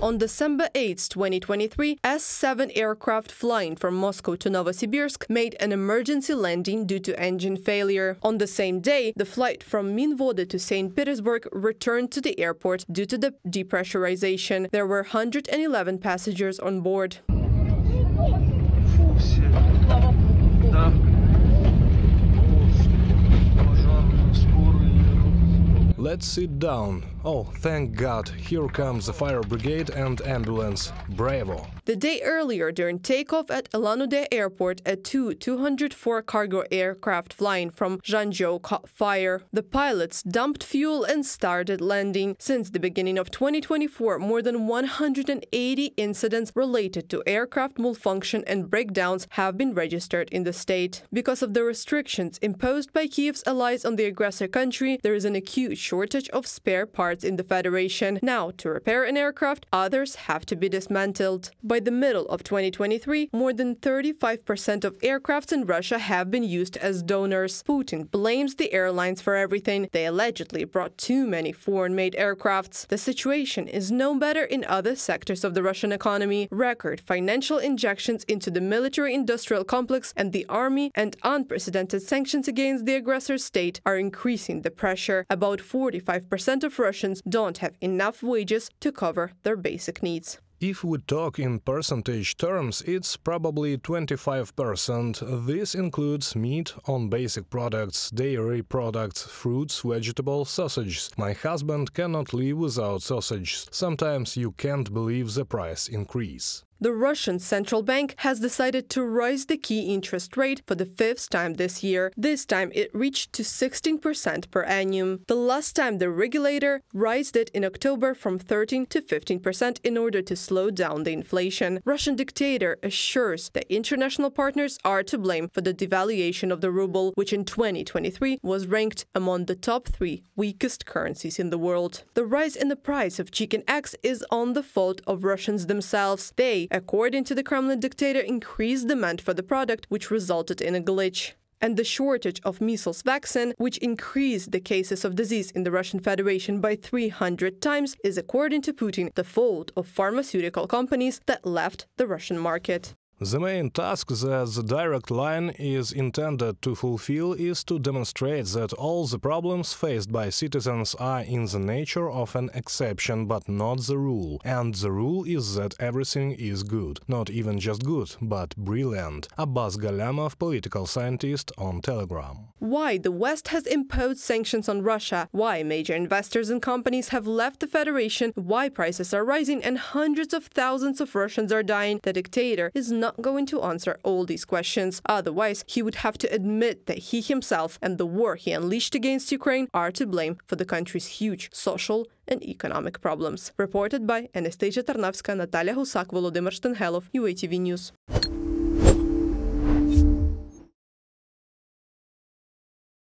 On December 8, 2023, S-7 aircraft flying from Moscow to Novosibirsk made an emergency landing due to engine failure. On the same day, the flight from Minvode to St. Petersburg returned to the airport due to the depressurization. There were 111 passengers on board. Let's sit down. Oh, thank God, here comes the fire brigade and ambulance. Bravo! The day earlier, during takeoff at Ulan-Ude Airport, a Tu-204 cargo aircraft flying from Zhangzhou caught fire. The pilots dumped fuel and started landing. Since the beginning of 2024, more than 180 incidents related to aircraft malfunction and breakdowns have been registered in the state. Because of the restrictions imposed by Kyiv's allies on the aggressor country, there is an acute shortage of spare parts in the Federation. Now, to repair an aircraft, others have to be dismantled. By the middle of 2023, more than 35% of aircrafts in Russia have been used as donors. Putin blames the airlines for everything. They allegedly brought too many foreign-made aircrafts. The situation is no better in other sectors of the Russian economy. Record financial injections into the military-industrial complex and the army and unprecedented sanctions against the aggressor state are increasing the pressure. About 45% of Russians don't have enough wages to cover their basic needs. If we talk in percentage terms, it's probably 25%. This includes meat on basic products, dairy products, fruits, vegetables, sausages. My husband cannot live without sausages. Sometimes you can't believe the price increase. The Russian central bank has decided to raise the key interest rate for the fifth time this year. This time it reached to 16% per annum. The last time the regulator raised it in October from 13 to 15% in order to slow down the inflation. Russian dictator assures that international partners are to blame for the devaluation of the ruble, which in 2023 was ranked among the top 3 weakest currencies in the world. The rise in the price of chicken eggs is on the fault of Russians themselves. They, according to the Kremlin dictator, increased demand for the product, which resulted in a glitch. And the shortage of measles vaccine, which increased the cases of disease in the Russian Federation by 300 times, is, according to Putin, the fault of pharmaceutical companies that left the Russian market. The main task that the direct line is intended to fulfill is to demonstrate that all the problems faced by citizens are in the nature of an exception, but not the rule. And the rule is that everything is good. Not even just good, but brilliant. Abbas Galamov, political scientist, on Telegram. Why the West has imposed sanctions on Russia, why major investors and companies have left the Federation, why prices are rising and hundreds of thousands of Russians are dying, the dictator is not going to answer all these questions. Otherwise, he would have to admit that he himself and the war he unleashed against Ukraine are to blame for the country's huge social and economic problems. Reported by Anastasia Tarnavska, Natalia Husak, Volodymyr Shtenhelov, UATV News.